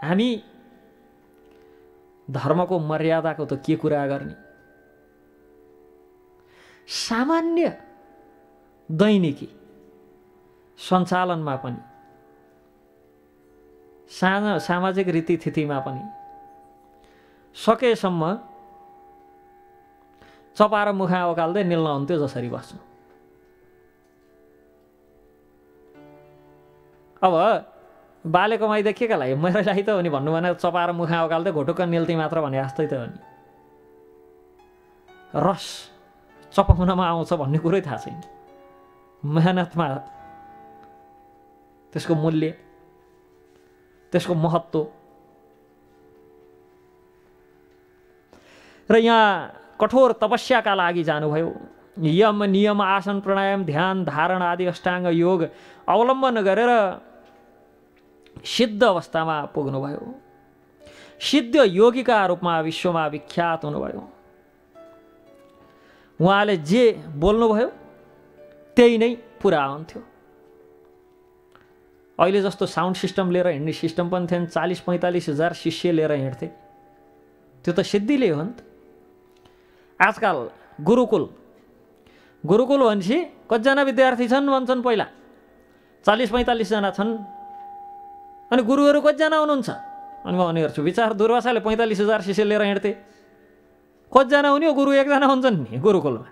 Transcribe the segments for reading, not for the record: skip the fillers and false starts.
हामी धर्मको मर्यादाको त के कुरा गर्ने। सामान्य दैनिकी सञ्चालनमा पनि, सामाजिक रीतिथितिमा पनि सकेसम्म चपाएर मुखा ओकाल्दै निल्न हुन्थ्यो जसरी बस्नु। अब बाले कमाइदिए के का लागि, मेरो लागि त हो नि भन्नु भने चपाएर मुखा ओकाल्दै घोटुक्क निल्ती मात्र भने जस्तै त हो नि। रस चपाउनमा आउँछ भन्ने कुरै थाहा छैन। मेहनतमा त्यसको मूल्य, त्यसको महत्त्व। र यहाँ कठोर तपस्याका लागि जानुभयो। यम नियम आसन प्राणायाम ध्यान धारण आदि अष्टाङ्ग योग अवलम्बन गरेर सिद्ध अवस्थामा पुग्नुभयो। सिद्ध योगीका रूपमा विश्वमा विख्यात हुनुभयो। उहाँले जे बोल्नुभयो त्यही नै पुरा हुन्थ्यो। अहिले जस्तो साउन्ड सिस्टम लिएर हिँड्ने सिस्टम पनि थिएन। 40-45 हजार शिष्य लिएर हिँड्थे। त्यो त सिद्धिले हो नि त। आजकल गुरुकुल भनेपछि कतिजना विद्यार्थी छन् भन्छन्। पहिला 40-45 जना छन्। अनि गुरुहरू कतिजना हुनुहुन्छ? अनि म उनीहरू विचार दुर्वासाले 45 हजार शिष्य लिएर हिँड्थे। कतिजना हुने हो? गुरु एकजना हुन्छन् नि गुरुकुलमा।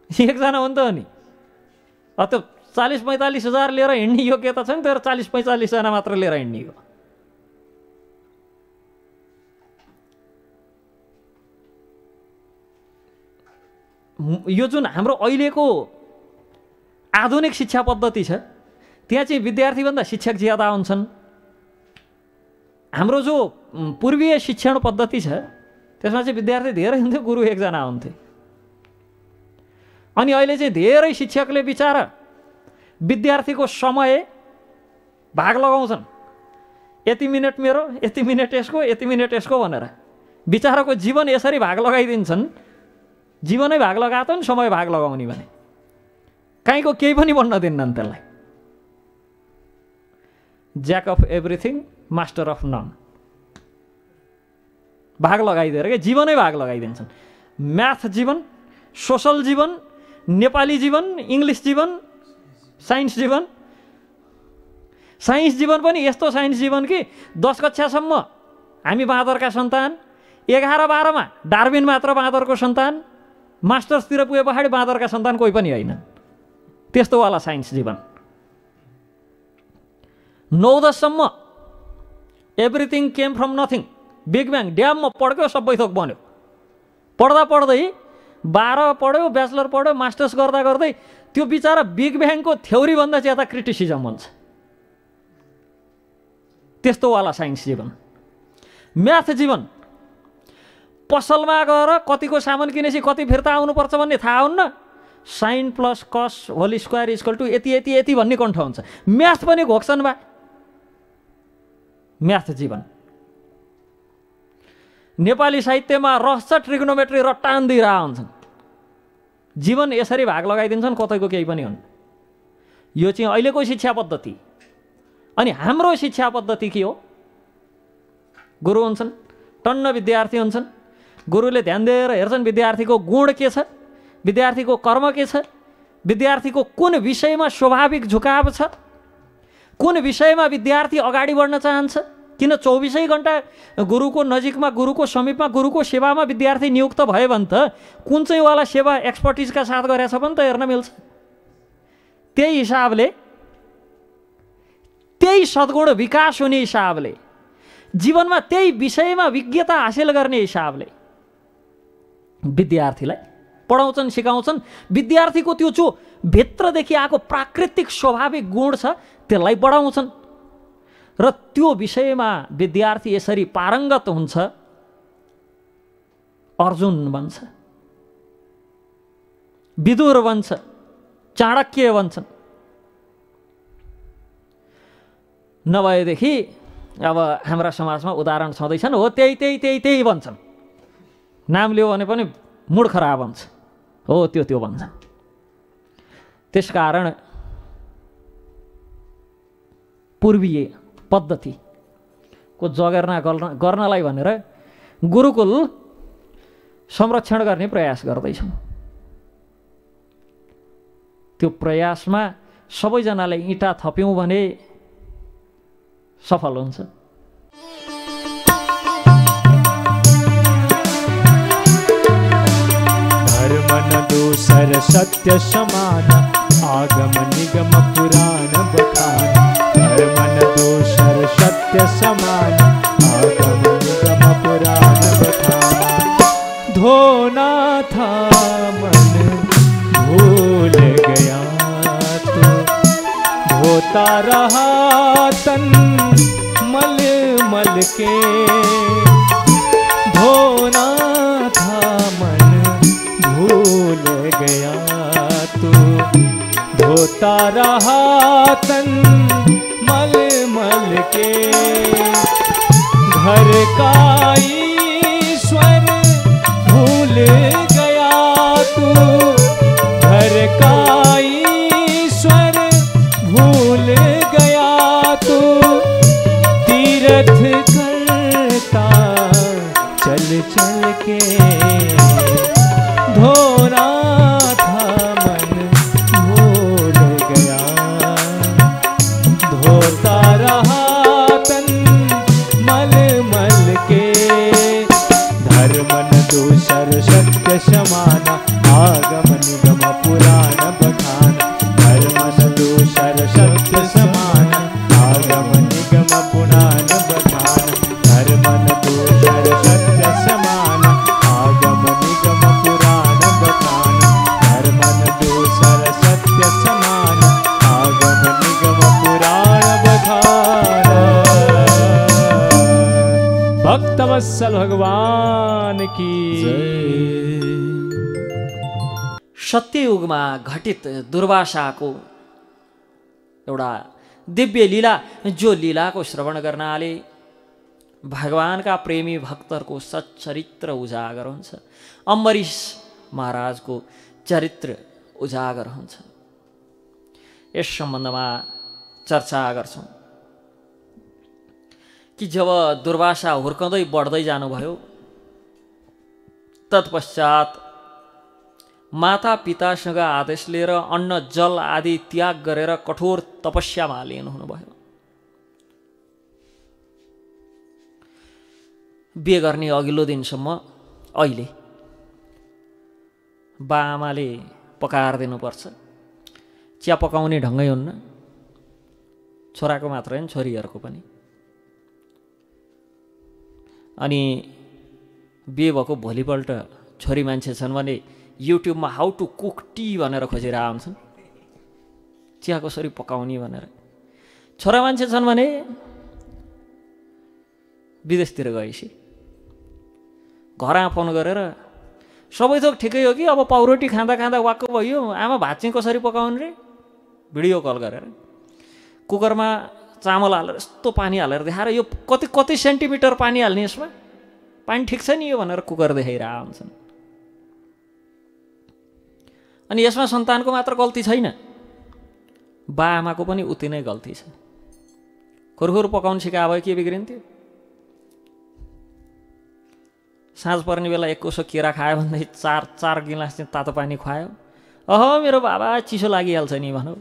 एकजना हुन्छ नि। त्यो 40-45 हजार लिएर हिँड्ने योग्यता छ नि, तर 40-45 जना मात्र लिएर हिँड्ने हो। यो जुन हाम्रो अहिलेको आधुनिक शिक्षा पद्धति छ, त्यहाँ चाहिँ विद्यार्थीभन्दा शिक्षक ज्यादा हुन्छन्। हाम्रो जो पूर्वीय शिक्षण पद्धति छ त्यसमा चाहिँ विद्यार्थी धेरै हुन्थ्यो, गुरु एकजना हुन्थे। अनि अहिले चाहिँ धेरै शिक्षकले बिचारा विद्यार्थीको समय भाग लगाउँछन्। यति मिनट मेरो, यति मिनट यसको, यति मिनट यसको भनेर बिचाराको जीवन यसरी भाग लगाइदिन्छन्। जीवनै भाग लगाएको नि समय भाग लगाउने भने काहीँको केही पनि भन्न दिन्नन् त्यसलाई। Jack of everything master of none भाग लगाइदिएर के जीवनै भाग लगाइदिन्छन्। म्याथ जीवन, सोसल जीवन, नेपाली जीवन, इङ्ग्लिस जीवन, साइन्स जीवन। साइन्स जीवन पनि यस्तो साइन्स जीवन कि 10 कक्षासम्म हामी बाँदरका सन्तान, 11-12मा डार्विन मात्र बाँदरको सन्तान, मास्टर्सतिर पुगे पछाडि बाँदरका सन्तान कोही पनि होइन। त्यस्तोवाला साइन्स जीवन। 9-10सम्म everything came from nothing, big bang, ड्याममा पड्क्यो सबै थोक बन्यो। पढ्दा पढ्दै 12 पढ्यो, ब्याचलर पढ्यो, मास्टर्स गर्दा गर्दै त्यो बिचारा बिग ब्याङको थ्योरीभन्दा ज्यादा क्रिटिसिजम हुन्छ। त्यस्तोवाला साइन्स जीवन। म्याथ जीवन, पसलमा गएर कतिको सामान किनेपछि कति फिर्ता आउनुपर्छ भन्ने थाहा हुन्न। Sine plus cos whole square equal to यति यति यति भन्ने कण्ठ हुन्छ। म्याथ पनि घोक्छन् बा। म्याथ जीवन। नेपाली साहित्यमा रहस्य ट्रिग्नोमेट्री रट्टान दिइरह हुन्छन्। जीवन यसरी भाग लगाइदिन्छन्, कतैको केही पनि हुन्। यो चाहिँ अहिलेको शिक्षा पद्धति। अनि हाम्रो शिक्षा पद्धति के हो? गुरु हुन्छन्, टन्न विद्यार्थी हुन्छन्। गुरुले ध्यान दिएर हेर्छन् विद्यार्थीको गुण के छ, विद्यार्थीको कर्म के छ, विद्यार्थीको कुन विषयमा स्वाभाविक झुकाव छ, कुन विषयमा विद्यार्थी अगाडि बढ्न चाहन्छ। किन 24 घण्टा गुरुको नजिकमा, गुरुको समीपमा, गुरुको सेवामा विद्यार्थी नियुक्त भयो भने त कुन चाहिँ वाला सेवा एक्सपर्टिजका साथ गरेछ पनि त हेर्न मिल्छ। त्यही हिसाबले, त्यही सद्गुण विकास हुने हिसाबले, जीवनमा त्यही विषयमा विज्ञता हासिल गर्ने हिसाबले विद्यार्थीलाई पढाउँछन्, सिकाउँछन्। विद्यार्थीको त्यो जो भित्रदेखि आएको प्राकृतिक स्वाभाविक गुण छ त्यसलाई बढाउँछन्। र त्यो विषयमा विद्यार्थी यसरी पारङ्गत हुन्छ, अर्जुन बन्छ, विदुर बन्छ, चाणक्य बन्छन्। नभएदेखि अब हाम्रा समाजमा उदाहरण छँदैछन्, हो त्यही त्यही त्यही त्यही भन्छन्। नाम लियो भने पनि मुड खराब हुन्छ, हो त्यो त्यो भन्छन्। त्यसकारण पूर्वीय पद्धतिको जगेर्ना गर्नलाई भनेर गुरुकुल संरक्षण गर्ने प्रयास गर्दैछौँ। त्यो प्रयासमा सबैजनाले इँटा थप्यौँ भने सफल हुन्छ। धर्म न दोसर सत्य समान, आगम निगम पुराण बखान। धर्म न दोसर सत्य समान, आगम निगम पुराण बखान। धोना था मन भूल गया तो, धोता रहा तन मल मल के। धोना था मन भूल गया तो, धोता रहा तन मल मल के। घर का ईश्वर भूल गया तू, घर का ईश्वर भूल गया तू। तीर्थ करता चल चल के, धोना था मन भूल गया। धोता रहा तन मल मल के। धर्म न दोसर सत्य समान, आगम निगम पुराण बखान। धर्म न दोसर सत्य समान, आगम निगम पुराण बखान। धर्म न दोसर सत्य समान, आगम निगम पुराण बखान। धर्म न दोसर सत्य समान, आगम निगम पुराण बखान। भक्तवत्सल भगवान की सत्ययुगमा घटित दुर्वासाको एउटा दिव्य लीला, जो लीलाको श्रवण गर्नाले भगवानका प्रेमी भक्तहरूको सच्चरित्र उजागर हुन्छ। अम्बरीश महाराजको चरित्र उजागर हुन्छ। यस सम्बन्धमा चर्चा गर्छौँ कि जब दुर्वासा हुर्कँदै बढ्दै जानुभयो, तत्पश्चात माता पितासँग आदेश लिएर अन्न जल आदि त्याग गरेर कठोर तपस्यामा लिन हुनुभयो। बिहे गर्ने अघिल्लो दिनसम्म अहिले बाआमाले पकाएर दिनुपर्छ। चिया पकाउने ढङ्गै हुन्न, छोराको मात्र होइन छोरीहरूको पनि। अनि बिहे भएको भोलिपल्ट छोरी मान्छे छन् भने युट्युबमा हाउ टु कुक टी भनेर खोजेर आउँछन्, चिया कसरी पकाउने भनेर। छोरा मान्छे छन् भने विदेशतिर गएपछि घर फोन गरेर सबै थोक ठिकै हो कि अब पाउरोटी खाँदा खाँदा वाक्क भयो, आमा भात चाहिँ कसरी पकाउने रे, भिडियो कल गरेर कुकरमा चामल हालेर यस्तो पानी हालेर देखाएर यो कति कति सेन्टिमिटर पानी हाल्ने, यसमा पानी ठिक छ नि यो भनेर कुकर देखाइरह आउँछन्। अनि यसमा सन्तानको मात्र गल्ती छैन, बाआमाको पनि उति नै गल्ती छ। खुरखुर पकाउन सिकाए भए के बिग्रिन्थ्यो? साँझ पर्ने बेला एक कोसो केरा खायो भनेदेखि चार गिलास चाहिँ तातो पानी खुवायो, अहो मेरो बाबा चिसो लागिहाल्छ नि भनौँ।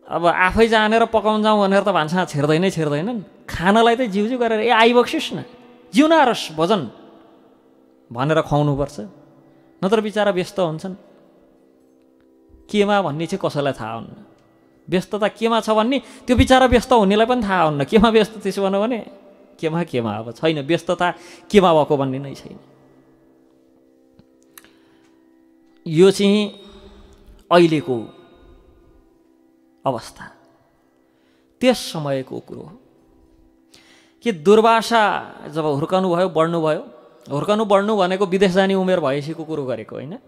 अब आफै जानेर पकाउन जाउँ भनेर त भान्सा छिर्दैनन्, खानालाई त जिउजिउ गरेर ए आइबक्सिस् न जिउ नरस भोजन भनेर खुवाउनुपर्छ, नत्र बिचरा व्यस्त हुन्छन्। केमा भन्ने चाहिँ कसैलाई थाहा हुन्न, व्यस्तता केमा छ भन्ने त्यो बिचरा व्यस्त हुनेलाई पनि थाहा हुन्न। केमा व्यस्त त्यसो भनौँ भने केमा अब छैन, व्यस्तता केमा भएको भन्ने नै छैन। यो चाहिँ अहिलेको अवस्था, त्यस समयको कुरो हो कि दुर्वासा जब हुर्कनुभयो बढ्नुभयो, हुर्कनु बढ्नु भनेको विदेश जाने उमेर भएपछिको कुरो गरेको होइन,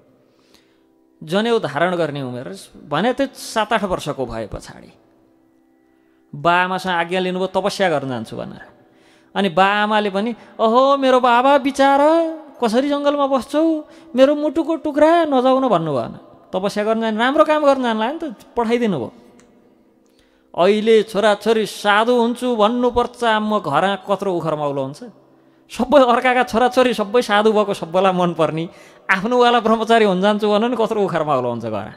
जनेउ धारण गर्ने उमेर भने त्यो 7-8 वर्षको भए पछाडि बाआमासँग आज्ञा लिनुभयो तपस्या गर्न जान्छु भनेर। अनि बाआमाले पनि अहो मेरो बाबा बिचारा कसरी जङ्गलमा बस्छौ, मेरो मुटुको टुक्रा नजाउन भन्नु भएन, तपस्या गर्न जाने राम्रो काम गर्न जान्ला नि त, पठाइदिनु भयो। अहिले छोराछोरी साधु हुन्छु भन्नुपर्छ, म घर कत्रो उखरमाउलो हुन्छ। सबै अर्काका छोराछोरी सबै साधु भएको सबैलाई मनपर्ने, आफ्नोवाला ब्रह्मचारी हुन जान्छु भन्नु नि कत्रो उखरमाउलो हुन्छ घर।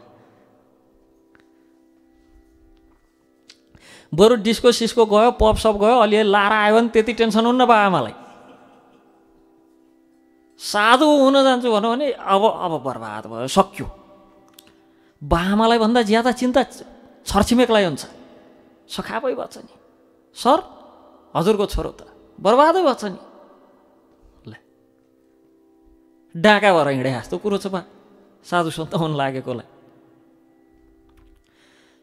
बरु डिस्को सिस्को गयो, पप सप गयो, अलिअलि लाएर आयो भने त्यति टेन्सन हुन्न बा आमालाई। साधु हुन जान्छु भनौँ भने अब बर्बाद भयो, सक्यो। बाआमालाई भन्दा ज्यादा चिन्ता छरछिमेकलाई हुन्छ। सखापै भन्छ नि, सर हजुरको छोरो त बर्बादै भन्छ नि। ल डाका भएर हिँडे जस्तो कुरो छ बा साधु सन्त हुन लागेकोलाई।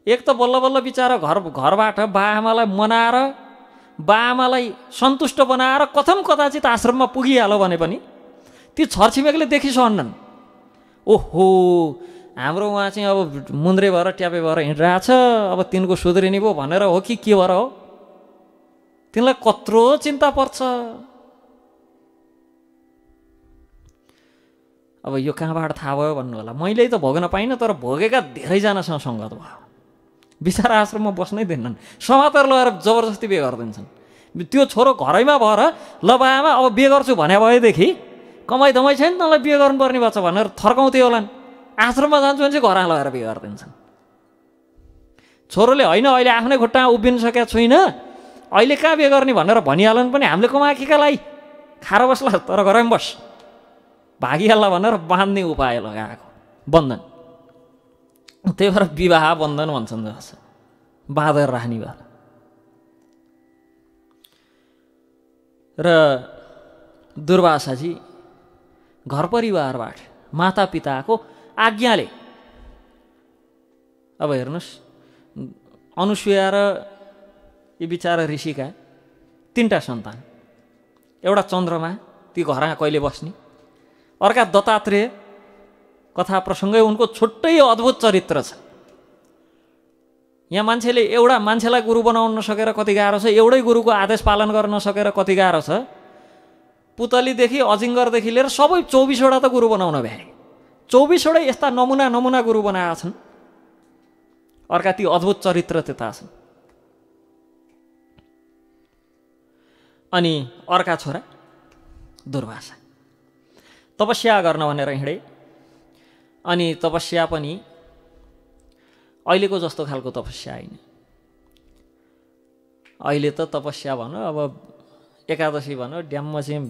एक त बल्ल बल्ल बिचारा घरबाट बाआमालाई मनाएर, बाआमालाई सन्तुष्ट बनाएर कथम कदाचित आश्रममा पुगिहाल्यो भने पनि ती छरछिमेकले देखिसहन्नन्। ओहो हाम्रो उहाँ चाहिँ अब मुन्द्रे भएर ट्यापे भएर हिँडिरहेछ, अब तिनको सुध्रिने भयो भनेर हो कि के भएर हो, तिनलाई कत्रो चिन्ता पर्छ। अब यो कहाँबाट थाहा भयो भन्नु होला। मैले त भोग्न पाइनँ, तर भोगेका धेरैजनासँग सङ्गत भयो। बिचारा आश्रममा बस्नै दिन्नन्, समातेर लगाएर जबरजस्ती बिहे गरिदिन्छन्। त्यो छोरो घरैमा भएर ल बाआमा अब बिहे गर्छु भने भएदेखि कमाइ धमाइ छैन, तँलाई बिहे गर्नुपर्ने भएको छ भनेर थर्काउँथे होलान्। आश्रममा जान्छु भने चाहिँ घरमा लगाएर बिहे गरिदिन्छन्। छोरोले होइन अहिले आफ्नै खुट्टामा उभिन सकेका छुइनँ, अहिले कहाँ बिहे गर्ने भनेर भनिहाल्नु पनि हामीले कमाएकीकालाई खाएर बस्ला, तर घरैमा बस भागिहाल्ला भनेर बाँध्ने उपाय लगाएको बन्धन। त्यही भएर विवाह बन्धन भन्छन् जस्तो बाँधेर राख्ने भएर। र दुर्वासाजी घर परिवारबाट मातापिताको आज्ञाले, अब हेर्नुहोस् अनुसुया र यी बिचारा ऋषिका 3टा सन्तान, एउटा चन्द्रमा ती घरमा कहिले बस्ने, अर्का दत्तात्रेय कथा प्रसङ्गै उनको छुट्टै अद्भुत चरित्र छ। यहाँ मान्छेले एउटा मान्छेलाई गुरु बनाउन नसकेर कति गाह्रो छ, एउटै गुरुको आदेश पालन गर्न नसकेर कति गाह्रो छ। पुतलीदेखि अजिङ्गरदेखि लिएर सबै 24वटा त गुरु बनाउन भ्याए, 24वटै यस्ता नमुना गुरु बनाएका छन्। अर्का ती अद्भुत चरित्र त्यता छन्। अनि अर्का छोरा दुर्वासा तपस्या गर्न भनेर हिँडे। अनि तपस्या पनि अहिलेको जस्तो खालको तपस्या होइन। अहिले त तपस्या भनौँ, अब एकादशी भनौँ, ड्याममा चाहिँ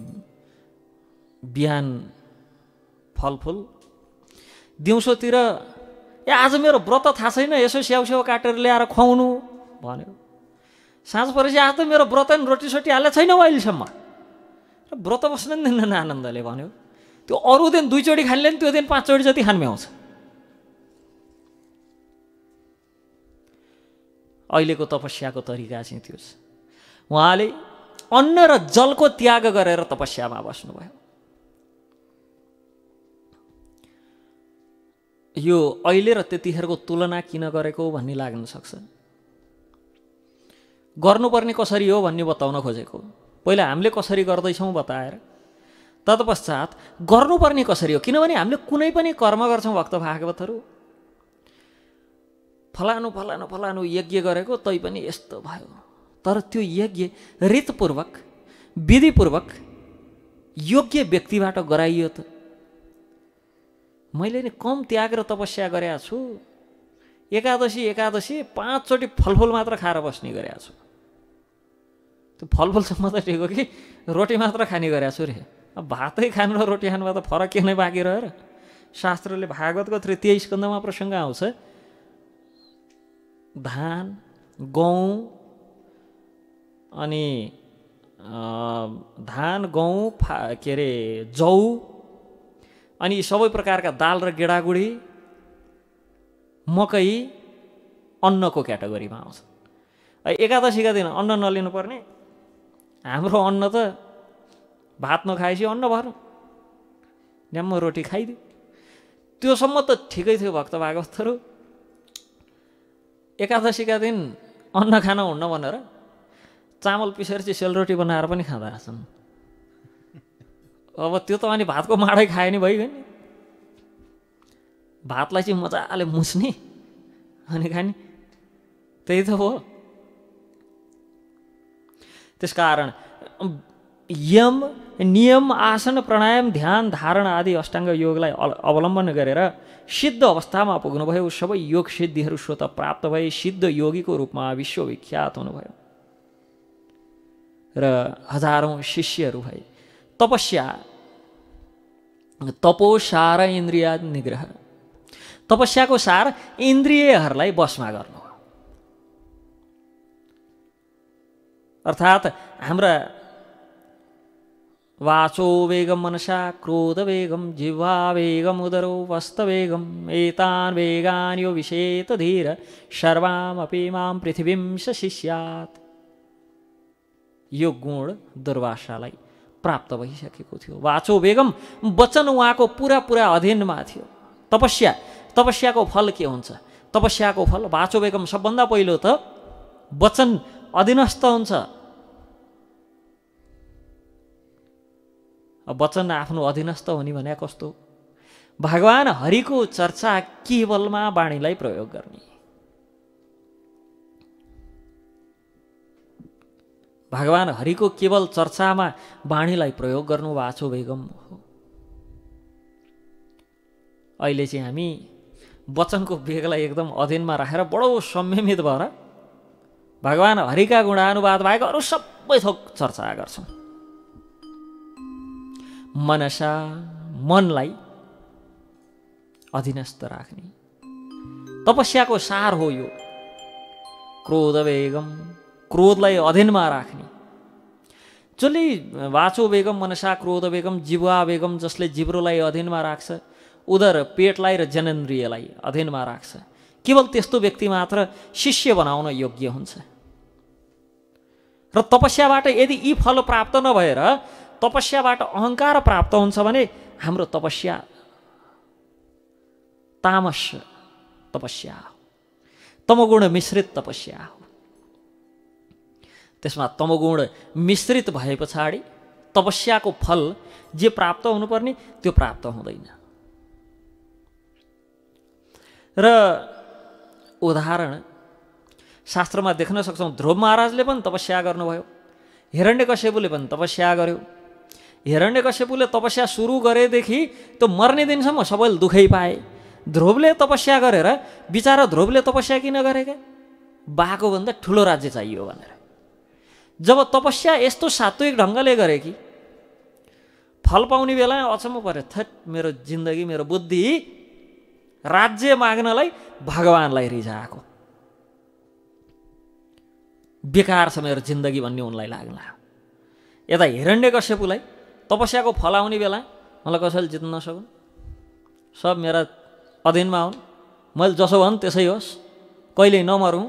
बिहान फलफुल, दिउँसोतिर आज मेरो व्रत थाहा छैन, यसो स्याउस्याउ काटेर ल्याएर खुवाउनु भन्यो। साँझ परेपछि आज त मेरो व्रत नि रोटी सोटी हालेको छैन अहिलेसम्म, र व्रत बस्न नि दिन्न आनन्दले भन्यो। त्यो अरू दिन 2 चोटि खानले नि त्यो दिन 5 चोटि जति खान भ्याउँछ। अहिलेको तपस्याको तरिका चाहिँ त्यो छ। उहाँले अन्न र जलको त्याग गरेर तपस्यामा बस्नुभयो। यो अहिले र त्यतिखेरको तुलना किन गरेको भन्ने लाग्न सक्छ। गर्नुपर्ने कसरी हो भन्ने बताउन खोजेको। पहिला हामीले कसरी गर्दैछौँ बताएर तत्पश्चात गर्नुपर्ने कसरी हो। किनभने हामीले कुनै पनि कर्म गर्छौँ भक्त भागवतहरू, फलानु फलानु फलानु यज्ञ गरेको तैपनि यस्तो भयो, तर त्यो यज्ञ रीतपूर्वक विधिपूर्वक योग्य व्यक्तिबाट गराइयो त। मैले नि कम त्याग र तपस्या गरेका छु, एकादशी 5 चोटि फलफुल मात्र खाएर बस्ने गरेका छु। त्यो फलफुलसम्म त ठिक हो कि रोटी मात्र खाने गरेका छु रे। अब भातै खानु र रोटी खानुमा त फरक के नै बाँकी रह्यो र। शास्त्रले भागवतको 3 स्कन्धमा प्रसङ्ग आउँछ, धान गहुँ अनि धान गहुँ के अरे जौ अनि सबै प्रकारका दाल र गेडागुडी मकै अन्नको क्याटेगोरीमा आउँछ। एकादशीका दिन अन्न नलिनु पर्ने, हाम्रो अन्न त भात नखाएपछि अन्न भर्नु, ड्याम्म रोटी खाइदियो। त्योसम्म त ठिकै थियो भक्त भागवतहरू। एकादशीका दिन अन्न खान हुन्न भनेर चामल पिसेर चाहिँ सेलरोटी बनाएर पनि खाँदा छन्। अब त्यो त अनि भातको माडै खाए नि भइगयो नि। भातलाई चाहिँ मजाले मुछ्ने अनि खाने, त्यही त हो। त्यसकारण यम नियम आसन प्राणायाम ध्यान धारणा आदि अष्टाङ्ग योगलाई अवलम्बन गरेर सिद्ध अवस्थामा पुग्नुभयो। सबै योग सिद्धिहरू स्वतः प्राप्त भए सिद्ध योगीको रूपमा विश्वविख्यात हुनुभयो र हजारौं शिष्यहरू भए। तपस्या तपो सार इन्द्रिय निग्रह, तपस्याको सार इन्द्रियहरूलाई वशमा गर्नु हो। अर्थात् हाम्रा वाचो वेगम मनसा क्रोध वेगम जिह्वा वेगम उदरो वस्त वेगम एतान् वेगान् यो विशेत धीर सर्वामपि मां पृथिवीं शिष्यात्। यो गुण दुर्वासालाई प्राप्त भइसकेको थियो। वाचो वेगम वचन उहाँको पुरा अधीनमा थियो। तपस्याको फल के हुन्छ? तपस्याको फल वाचो वेगम सबभन्दा पहिलो त वचन अधीनस्थ हुन्छ। वचन आफ्नो अधीनस्थ हुने भने कस्तो? भगवान हरिको चर्चा केवलमा वाणीलाई प्रयोग गर्ने। भगवान हरिको केवल चर्चामा वाणीलाई प्रयोग गर्नु वाचो वेगम हो। अहिले चाहिँ हामी वचनको वेगलाई एकदम अधीनमा राखेर बडो संयमित भएर भगवान हरिका गुणानुवाद बाहेक अरू सबै थोक चर्चा गर्छौँ। मनसा मनलाई अधीनस्थ राख्ने तपस्याको सार हो यो। क्रोध वेगम क्रोधलाई अधीनमा राख्ने। जसले वाचो वेगम मनसा क्रोध वेगम जिह्वा वेगम जसले जिब्रोलाई अधीनमा राख्छ, उदर पेटलाई र जननेन्द्रियलाई अधीनमा राख्छ, केवल त्यस्तो व्यक्ति मात्र शिष्य बनाउन योग्य हुन्छ। र तपस्याबाट यदि यी फल प्राप्त नभएर तपस्याबाट अहङ्कार प्राप्त हुन्छ भने हाम्रो तपस्या तामस तपस्या हो, तमोगुण मिश्रित तपस्या हो। त्यसमा तमोगुण मिश्रित भए पछाडि तपस्याको फल जे प्राप्त हुनुपर्ने त्यो प्राप्त हुँदैन। र उदाहरण शास्त्रमा देख्न सक्छौँ। ध्रुव महाराजले पनि तपस्या गर्नुभयो, हिरण्यकश्यपुले पनि तपस्या गर्यो। हिरण्यकश्यपुले तपस्या सुरु गरेदेखि त्यो मर्ने दिनसम्म सबैले दुखै पाए। ध्रुवले तपस्या गरेर बिचारा ध्रुवले तपस्या किन गरेका? बाको भन्दा ठुलो राज्य चाहियो भनेर। जब तपस्या यस्तो सात्विक ढङ्गले गरे कि फल पाउने बेला अचम्म पर्यो। थट, मेरो जिन्दगी मेरो बुद्धि राज्य माग्नलाई भगवानलाई रिझाएको, बेकार छ मेरो जिन्दगी भन्ने उनलाई लाग्ला। यता हिरण्यकश्यपुलाई तपस्याको फल आउने बेला मलाई कसैले जित्न नसकुन्, सब मेरा अधीनमा हुन्, मैले जसो भन् त्यसै होस्, कहिल्यै नमरौँ,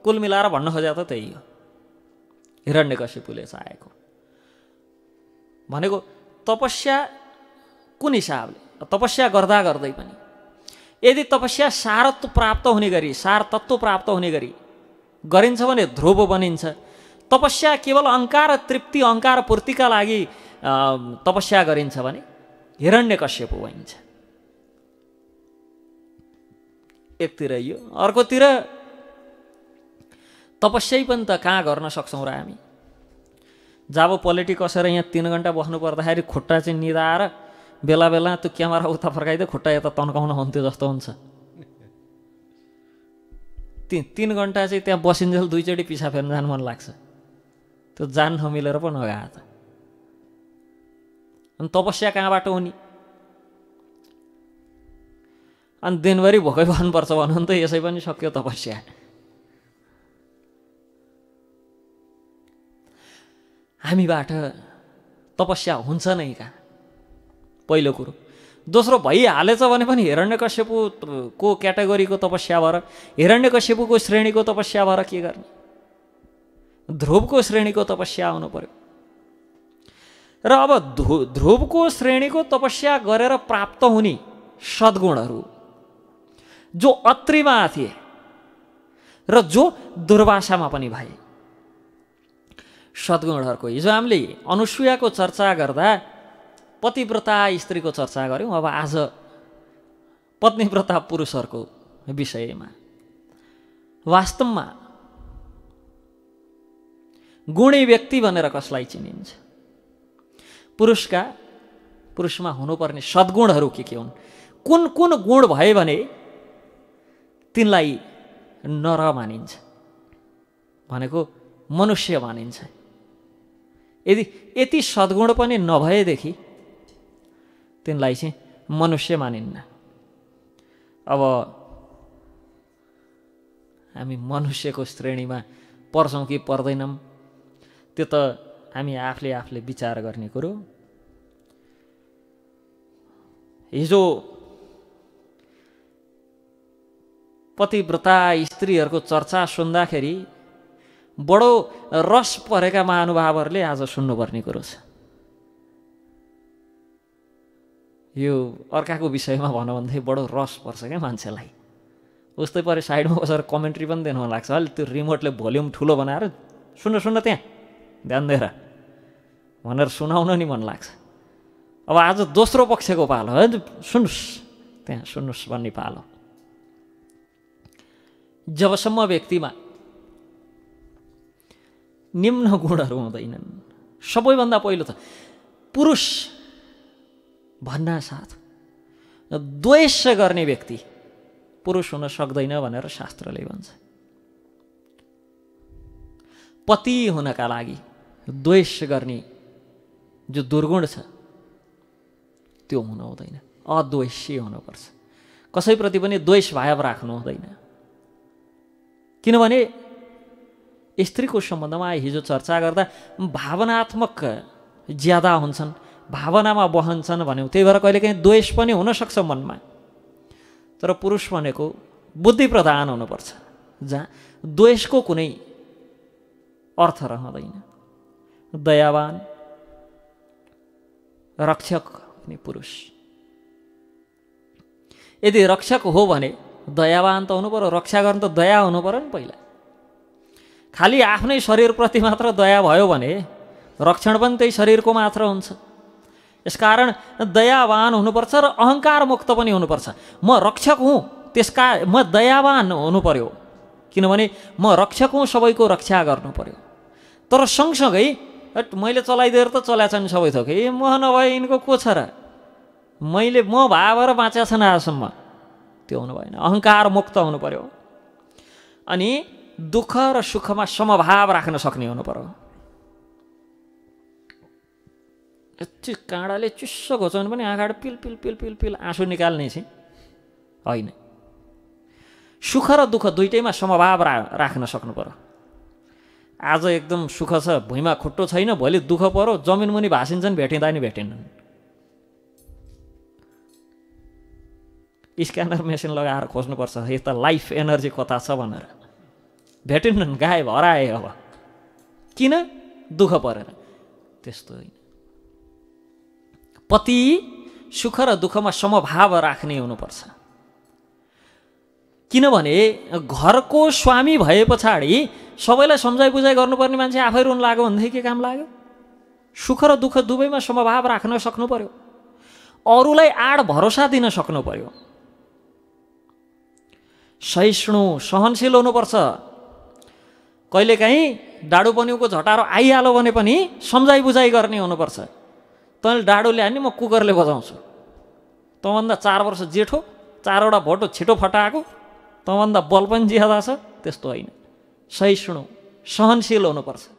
कुल मिलाएर भन्न खोजे त त्यही हो हिरण्यकश्यपुले चाहेको। भनेको तपस्या कुन हिसाबले? तपस्या गर्दा गर्दै पनि यदि तपस्या सारत्व प्राप्त हुने गरी सारतत्व प्राप्त हुने गरी गरिन्छ भने ध्रुव बनिन्छ। तपस्या केवल अहङ्कार तृप्ति अहङ्कार पूर्तिका लागि तपस्या गरिन्छ भने हिरण्यकश्यप भइन्छ। एकतिर यो, अर्कोतिर तपस्या पनि त कहाँ गर्न सक्छौँ र हामी? जब पोलिटी कसेर यहाँ 3 घन्टा बस्नु पर्दाखेरि खुट्टा चाहिँ निधाएर बेला बेला त्यो क्यामेरा उता फर्काइदियो, खुट्टा यता तन्काउन हुन्थ्यो जस्तो हुन्छ। 3 घन्टा चाहिँ त्यहाँ बसिन्जेल 2 चोटि पिछा फेर्न जानु मन लाग्छ। त्यो जान नमिलेर पो नगएको त। अनि तपस्या कहाँबाट हुने? अनि दिनभरि भोकै बस्नुपर्छ भन्नु त यसै पनि सक्यो तपस्या। हामीबाट तपस्या हुन्छ नै कहाँ? पहिलो कुरो। दोस्रो, भइहालेछ भने पनि हिरण्यकश्यपुको क्याटेगोरीको तपस्या भएर, हिरण्यकश्यपुको श्रेणीको तपस्या भएर के गर्ने? ध्रुवको श्रेणीको तपस्या आउनु पर्यो। र अब ध्रुवको श्रेणीको तपस्या गरेर प्राप्त हुने सद्गुणहरू जो अत्रिमा थिए र जो दुर्वासामा पनि भए, सद्गुणहरूको हिजो हामीले अनुसुयाको चर्चा गर्दा पतिव्रता स्त्रीको चर्चा गऱ्यौँ। अब आज पत्नीव्रता पुरुषहरूको विषयमा वास्तवमा गुणी व्यक्ति भनेर कसलाई चिनिन्छ? पुरुषमा हुनुपर्ने सद्गुणहरू के हुन्? कुन कुन गुण भए भने तिनलाई नर मानिन्छ, भनेको मनुष्य मानिन्छ। यदि यति सद्गुण पनि नभएदेखि तिनलाई चाहिँ मनुष्य मानिन्न। अब हामी मनुष्यको श्रेणीमा पर्छौँ कि पर्दैनौँ त्यो त हामी आफूले विचार गर्ने कुरो। हिजो पतिव्रता स्त्रीहरूको चर्चा सुन्दाखेरि बडो रस परेका महानुभावहरूले आज सुन्नुपर्ने कुरो छ। यो अर्काको विषयमा भनौँ भनेदेखि बडो रस पर्छ क्या मान्छेलाई। उस्तै परे साइडमा बसेर कमेन्ट्री पनि दिनु मन लाग्छ। अलि त्यो रिमोटले भोल्युम ठुलो बनाएर सुन्नु त्यहाँ ध्यान दिएर भनेर सुनाउन नि मन लाग्छ। अब आज दोस्रो पक्षको पालो है, सुन्नुहोस् त्यहाँ सुन्नुहोस् भन्ने पालो। जबसम्म व्यक्तिमा निम्न गुणहरू हुँदैनन्, सबैभन्दा पहिलो त पुरुष भन्ना साथ द्वेष गर्ने व्यक्ति पुरुष हुन सक्दैन भनेर शास्त्रले भन्छ। पति हुनका लागि द्वेष गर्ने जो दुर्गुण छ त्यो हुनु हुँदैन, अद्वेषी हुनुपर्छ। कसैप्रति पनि द्वेष भाव राख्नु हुँदैन। किनभने स्त्रीको सम्बन्धमा हिजो चर्चा गर्दा भावनात्मक ज्यादा हुन्छन्, भावनामा बहन्छन् भन्यौँ। त्यही भएर कहिलेकाहीँ द्वेष पनि हुनसक्छ मनमा। तर पुरुष भनेको बुद्धि प्रधान हुनुपर्छ, जहाँ द्वेषको कुनै अर्थ रहँदैन। दयावान रक्षक हुने पुरुष। यदि रक्षक हो भने दयावान त हुनु पर्यो, रक्षा गर्नु त दया हुनु पर्यो नि पहिला। खालि आफ्नै शरीरप्रति मात्र दया भयो भने रक्षण पनि त्यही शरीरको मात्र हुन्छ। यसकारण दयावान हुनुपर्छ र अहङ्कार मुक्त पनि हुनुपर्छ। म रक्षक हुँ म दयावान हुनु पर्यो, किनभने म रक्षक हुँ, सबैको रक्षा गर्नु पर्यो। तर सँगसँगै मैले चलाइदिएर त चलाएछ नि सबै थोक, म नभए यिनको को छ र, म भएर बाँचेको छन् आजसम्म, त्यो हुनु भएन। अहङ्कार मुक्त हुनु पर्यो। अनि दुःख र सुखमा समभाव राख्न सक्ने हुनु पर्यो। यति काँडाले चिस्सो घोचाउने पनि आँखाबाट पिल पिल पिल पिल पिल आँसु निकाल्ने चाहिँ होइन। सुख र दुःख दुइटैमा समभाव राख्न सक्नु पर्यो। आज एकदम सुख छ, भुइँमा खुट्टो छैन, भोलि दुःख पर्यो, जमिन मुनि भाँसिन्छन्, भेटिँदा नि भेटिन्नन्। स्क्यानर मेसिन लगाएर खोज्नुपर्छ यता लाइफ एनर्जी कता छ भनेर, भेटिन्नन्, गायब, हराए। अब किन? दुःख परेर। त्यस्तो होइन। पति सुख र दुःखमा समभाव राख्ने हुनुपर्छ। किनभने घरको स्वामी भए पछाडि सबैलाई सम्झाइ बुझाइ गर्नुपर्ने मान्छे आफै रुन लाग्यो भनेदेखि के काम लाग्यो? सुख र दुःख दुवैमा समभाव राख्न सक्नु पर्यो। अरूलाई आड भरोसा दिन सक्नु पर्यो। सहिष्णु सहनशील हुनुपर्छ। कहिलेकाहीँ डाडु पन्युको झटारो आइहाल्यो भने पनि सम्झाइ बुझाइ गर्ने हुनुपर्छ। तैँले डाडु ल्याए नि म कुकरले बजाउँछु, तँभन्दा 4 वर्ष जेठो, 4वटा भोटो छिटो फटाएको, तँभन्दा बल पनि ज्यादा छ, त्यस्तो होइन। सहिष्णु सहनशील हुनुपर्छ।